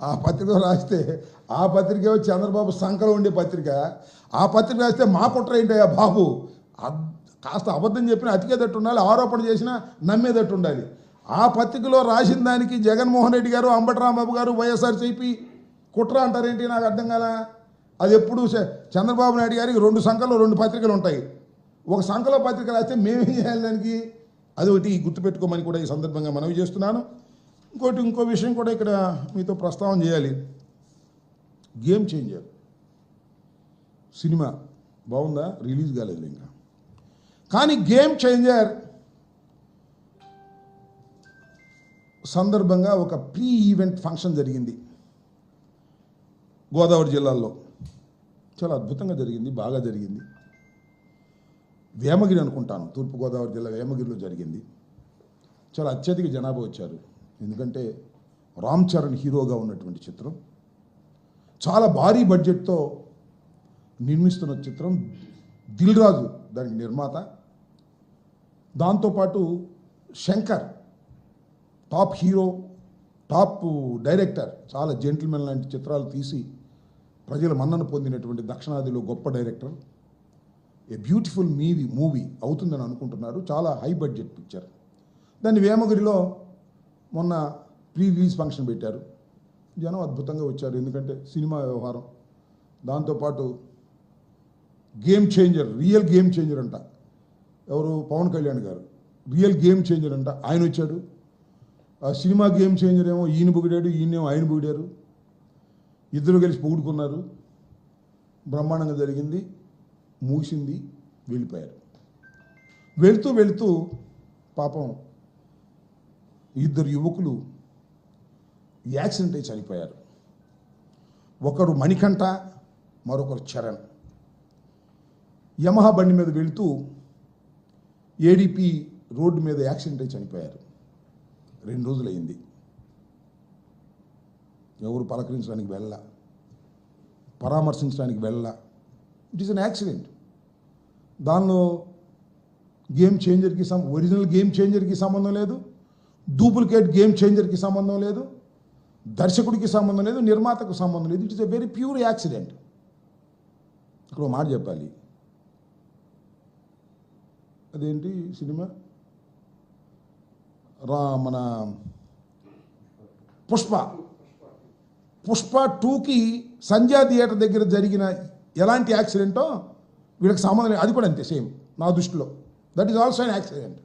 ఆ పత్రిక రాస్తే ఆ పత్రిక చంద్రబాబు సంకలం ఉండే పత్రిక. ఆ పత్రిక రాస్తే మా కుట్ర ఏంటయ్యా బాబు, కాస్త అబద్ధం చెప్పినా అతికేదట్టు ఉండాలి, ఆరోపణ చేసినా నమ్మేదట్టు ఉండాలి. ఆ పత్రికలో రాసిన దానికి జగన్మోహన్ రెడ్డి గారు, అంబటి రాంబాబు గారు, వైఎస్ఆర్సీపీ కుట్ర అంటారేంటి? నాకు అర్థం కాల. అది ఎప్పుడు చంద్రబాబు నాయుడు గారికి 2 సంఖ్యలో 2 పత్రికలు ఉంటాయి. ఒక సంఖ్యలో పత్రిక రాస్తే మేమేం చేయాలి దానికి? అదొకటి గుర్తుపెట్టుకోమని కూడా ఈ సందర్భంగా మనవి చేస్తున్నాను. ఇంకో విషయం కూడా ఇక్కడ మీతో ప్రస్తావన చేయాలి. గేమ్ చేంజర్ సినిమా బాగుందా? రిలీజ్ కాలేదు ఇంకా. కానీ గేమ్ చేంజర్ సందర్భంగా ఒక ప్రీ ఈవెంట్ ఫంక్షన్ జరిగింది గోదావరి జిల్లాలో. చాలా అద్భుతంగా జరిగింది, బాగా జరిగింది. వేమగిరి అనుకుంటాను, తూర్పుగోదావరి జిల్లా వేమగిరిలో జరిగింది. చాలా అత్యధిక జనాభా వచ్చారు. ఎందుకంటే రామ్ చరణ్ హీరోగా ఉన్నటువంటి చిత్రం, చాలా భారీ బడ్జెట్తో నిర్మిస్తున్న చిత్రం. దిల్ రాజు దానికి నిర్మాత, దాంతోపాటు Shankar top hero, top director. చాలా జెంటిల్మెన్ లాంటి చిత్రాలు తీసి ప్రజల మన్నన పొందినటువంటి దక్షిణాదిలో గొప్ప డైరెక్టర్. ఏ బ్యూటిఫుల్ మూవీ అవుతుందని అనుకుంటున్నారు. చాలా హై బడ్జెట్ పిక్చర్. దాన్ని వేమగిరిలో మొన్న ప్రీ రిలీజ్ ఫంక్షన్ పెట్టారు. జనం అద్భుతంగా వచ్చారు, ఎందుకంటే సినిమా వ్యవహారం. దాంతోపాటు game changer, real game changer అంట. ఎవరు? పవన్ కళ్యాణ్ గారు. రియల్ గేమ్ చేంజర్ అంట, ఆయన వచ్చాడు. ఆ సినిమా గేమ్ చేంజర్ ఏమో ఈయన పొగిడాడు, ఈయనేమో ఆయన పొగిడారు. ఇద్దరు కలిసి పొగుడుకున్నారు. బ్రహ్మాండంగా జరిగింది, మూసింది, వెళ్ళిపోయారు. వెళుతూ పాపం ఇద్దరు యువకులు యాక్సిడెంట్ అయి చనిపోయారు. ఒకరు మణికంఠ, మరొకరు చరణ్. యమహా బండి మీద వెళుతూ ఏడీపీ రోడ్డు మీద యాక్సిడెంట్ అయి చనిపోయారు. 2 రోజులైంది. ఎవరు పలకరించడానికి వెళ్ళ, పరామర్శించడానికి వెళ్ళ. It is an accident. దానిలో గేమ్ చేంజర్కి ఒరిజినల్ గేమ్ చేంజర్కి సంబంధం లేదు, డూప్లికేట్ గేమ్ చేంజర్కి సంబంధం లేదు, దర్శకుడికి సంబంధం లేదు, నిర్మాతకు సంబంధం లేదు. It is a very pure accident. ఇక్కడ మాట చెప్పాలి. అదేంటి సినిమా? మన పుష్ప 2కి సంధ్యా థియేటర్ దగ్గర జరిగిన ఎలాంటి యాక్సిడెంటో వీళ్ళకి సంబంధం లేదు. అది కూడా అంతే, సేమ్ నా దృష్టిలో. That is also an accident.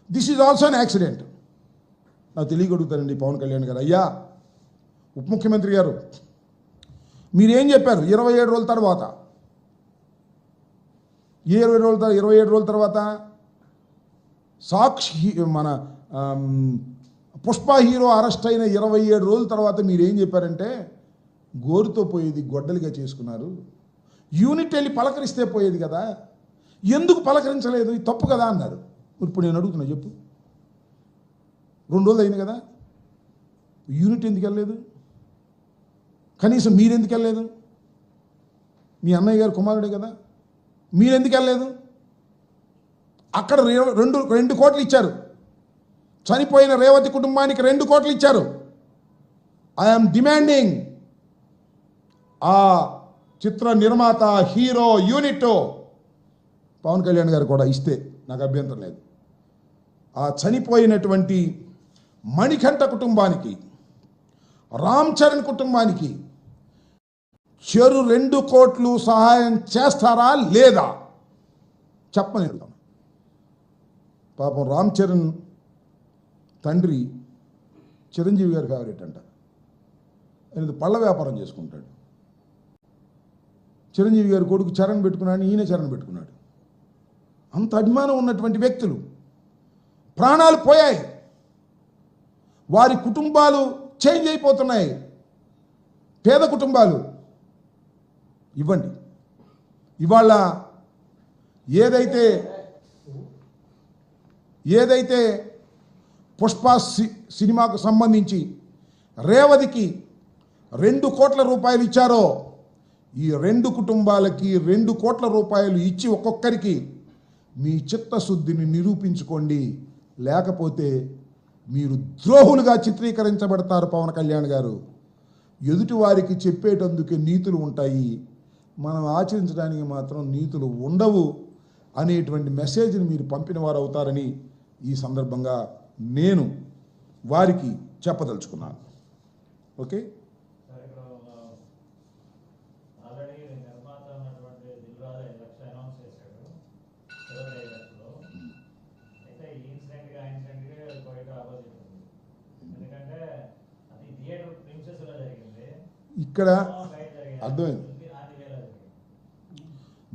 This is also an accident. నాకు తెలియగలుగుతానండి పవన్ కళ్యాణ్ గారు. అయ్యా ఉప ముఖ్యమంత్రి గారు, మీరేం చెప్పారు 27 రోజుల తర్వాత? 27 రోజుల తర్వాత సాక్షి మన పుష్ప హీరో అరెస్ట్ అయిన 27 రోజుల తర్వాత మీరేం చెప్పారంటే, గోరుతో పోయేది గొడ్డలిగా చేసుకున్నారు, యూనిట్ వెళ్ళి పలకరిస్తే పోయేది కదా, ఎందుకు పలకరించలేదు, ఇది తప్పు కదా అన్నారు. ఇప్పుడు నేను అడుగుతున్నా, చెప్పు. 2 రోజులు అయింది కదా, యూనిట్ ఎందుకు వెళ్ళలేదు? కనీసం మీరెందుకు వెళ్ళలేదు? మీ అన్నయ్య గారు కుమారుడే కదా, మీరెందుకు వెళ్ళలేదు? అక్కడ 2 కోట్లు ఇచ్చారు. చనిపోయిన రేవతి కుటుంబానికి 2 కోట్లు ఇచ్చారు. ఐఎమ్ డిమాండింగ్ ఆ చిత్ర నిర్మాత, హీరో, యూనిట్ పవన్ కళ్యాణ్ గారు కూడా ఇస్తే నాకు అభ్యంతరం లేదు. ఆ చనిపోయినటువంటి మణికంఠ కుటుంబానికి, రామ్ చరణ్ కుటుంబానికి చెరు 2 కోట్లు సహాయం చేస్తారా లేదా చెప్పని. పాపం రామ్ చరణ్ తండ్రి చిరంజీవి గారి ఫేవరెట్ అంట. ఆయన పళ్ళ వ్యాపారం చేసుకుంటాడు. చిరంజీవి గారి కొడుకు చరణ్ పెట్టుకున్నాడు, ఈయన చరణ్ పెట్టుకున్నాడు. అంత అభిమానం ఉన్నటువంటి వ్యక్తులు ప్రాణాలు పోయాయి. వారి కుటుంబాలు చేంజ్ అయిపోతున్నాయి. పేద కుటుంబాలు. ఇవ్వండి. ఇవాళ ఏదైతే పుష్ప సినిమాకు సంబంధించి రేవతికి 2 కోట్ల రూపాయలు ఇచ్చారో, ఈ 2 కుటుంబాలకి 2 కోట్ల రూపాయలు ఇచ్చి ఒక్కొక్కరికి మీ చిత్తశుద్ధిని నిరూపించుకోండి. లేకపోతే మీరు ద్రోహులుగా చిత్రీకరించబడతారు పవన్ కళ్యాణ్ గారు. ఎదుటి వారికి చెప్పేటందుకే నీతులు ఉంటాయి, మనం ఆచరించడానికి మాత్రం నీతులు ఉండవు అనేటువంటి మెసేజ్ని మీరు పంపిన వారు అవుతారని ఈ సందర్భంగా నేను వారికి చెప్పదలుచుకున్నాను. ఓకే. ఇక్కడ అర్థమైంది.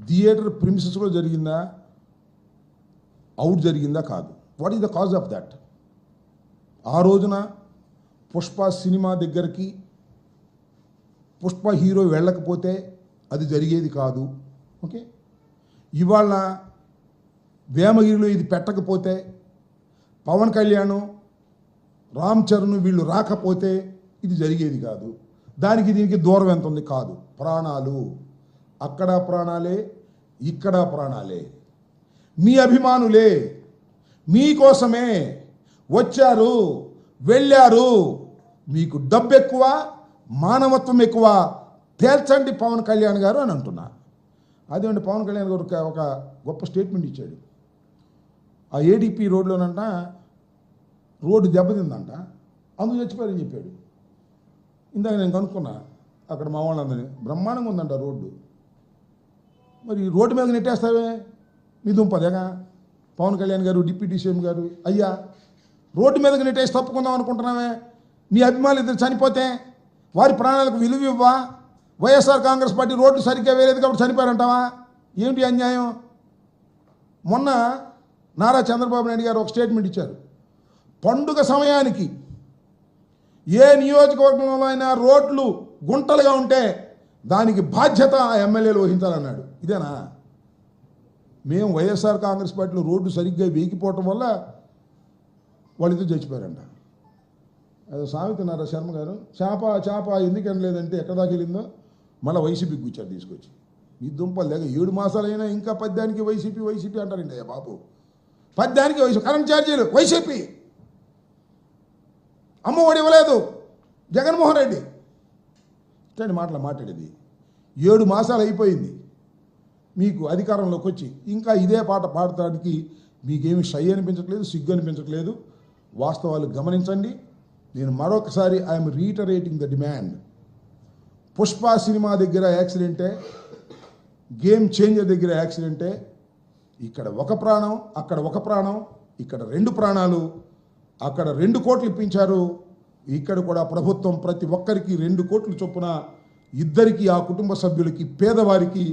థియేటర్ ప్రిమిసెస్లో జరిగిందా, అవుట్ జరిగిందా కాదు. What is the cause of that? ఆ రోజున పుష్ప సినిమా దగ్గరికి పుష్ప హీరో వెళ్ళకపోతే అది జరిగేది కాదు. ఓకే. ఇవాళ వేమగిరిలో ఇది పెట్టకపోతే, పవన్ కళ్యాణ్, రామ్ చరణ్ వీళ్ళు రాకపోతే ఇది జరిగేది కాదు. దానికి దీనికి దూరం ఎంత ఉంది? కాదు. ప్రాణాలు, అక్కడ ప్రాణాలే, ఇక్కడ ప్రాణాలే. మీ అభిమానులే మీకోసమే వచ్చారు, వెళ్ళారు. మీకు డబ్బు ఎక్కువ, మానవత్వం ఎక్కువ, తేల్చండి పవన్ కళ్యాణ్ గారు అని అంటున్నా. అదేంటి పవన్ కళ్యాణ్ గారు ఒక గొప్ప స్టేట్మెంట్ ఇచ్చాడు. ఆ ఏడీపీ రోడ్లోనంట రోడ్డు దెబ్బతిందంట, అందుకు చచ్చిపోయారని చెప్పాడు. ఇందాక నేను కనుక్కున్నా అక్కడ మా వాళ్ళందరినీ, బ్రహ్మాండంగా ఉందంట రోడ్డు. మరి రోడ్డు మీద నెట్టేస్తావే, మీ దుంపదేగా పవన్ కళ్యాణ్ గారు, డిప్యూటీ సీఎం గారు. అయ్యా, రోడ్డు మీదకి నెట్టేసి తప్పుకుందాం అనుకుంటున్నావే? నీ అభిమానులు ఇద్దరు చనిపోతే వారి ప్రాణాలకు విలువ ఇవ్వా? వైఎస్ఆర్ కాంగ్రెస్ పార్టీ రోడ్డు సరిగ్గా వేరేది కాబట్టి చనిపోయారంటావా? ఏమిటి అన్యాయం? మొన్న నారా చంద్రబాబు నాయుడు గారు ఒక స్టేట్మెంట్ ఇచ్చారు. పండుగ సమయానికి ఏ నియోజకవర్గంలో అయినా రోడ్లు గుంటలుగా ఉంటే దానికి బాధ్యత ఆ ఎమ్మెల్యేలు వహించాలన్నాడు. ఇదేనా? మేము వైఎస్ఆర్ కాంగ్రెస్ పార్టీలో రోడ్డు సరిగ్గా వేగిపోవటం వల్ల వాళ్ళిద్దరు చచ్చిపోయారంట. అదే సామెత నారా శర్మ గారు, చేప ఎందుకు అనలేదంటే ఎక్కడ దాకా వెళ్ళిందో మళ్ళీ వైసీపీకి కూర్చారు తీసుకొచ్చి. మీ దుంపలు లేక 7 మాసాలైనా ఇంకా పద్యానికి వైసీపీ అంటారండి. అయ్యా బాబు, పద్యానికి వైసీపీ, కరెంట్ ఛార్జీలు వైసీపీ, అమ్మఒడి ఇవ్వలేదు జగన్మోహన్ రెడ్డి, ఇట్లాంటి మాటలు మాట్లాడేది. 7 మాసాలు అయిపోయింది మీకు అధికారంలోకి వచ్చి, ఇంకా ఇదే పాట పాడటానికి మీకేమి షై అనిపించట్లేదు, సిగ్గు అనిపించట్లేదు. వాస్తవాలు గమనించండి. నేను మరొకసారి I'm reiterating the demand. Pushpa cinema దగ్గర యాక్సిడెంటే, గేమ్ చేంజర్ దగ్గర యాక్సిడెంటే. ఇక్కడ ఒక ప్రాణం, అక్కడ ఒక ప్రాణం, ఇక్కడ 2 ప్రాణాలు. అక్కడ 2 కోట్లు ఇప్పించారు, ఇక్కడ కూడా ప్రభుత్వం ప్రతి ఒక్కరికి 2 కోట్లు చొప్పున, ఇద్దరికి, ఆ కుటుంబ సభ్యులకి, పేదవారికి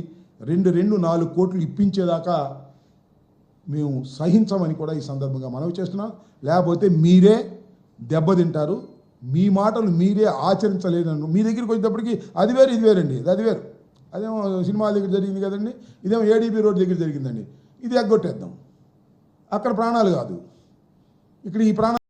4 కోట్లు ఇప్పించేదాకా మేము సహించమని కూడా ఈ సందర్భంగా మనవి చేస్తున్నాం. లేకపోతే మీరే దెబ్బతింటారు. మీ మాటలు మీరే ఆచరించలేదన్న మీ దగ్గరికి వచ్చేటప్పటికి అది వేరు ఇది వేరండి. అది వేరు. అదేమో సినిమాల దగ్గర జరిగింది కదండి, ఇదేమో ఏడీపీ రోడ్ దగ్గర జరిగిందండి. ఇది ఎగ్గొట్టేద్దాం. అక్కడ ప్రాణాలు కాదు, ఇక్కడ ఈ ప్రాణాలు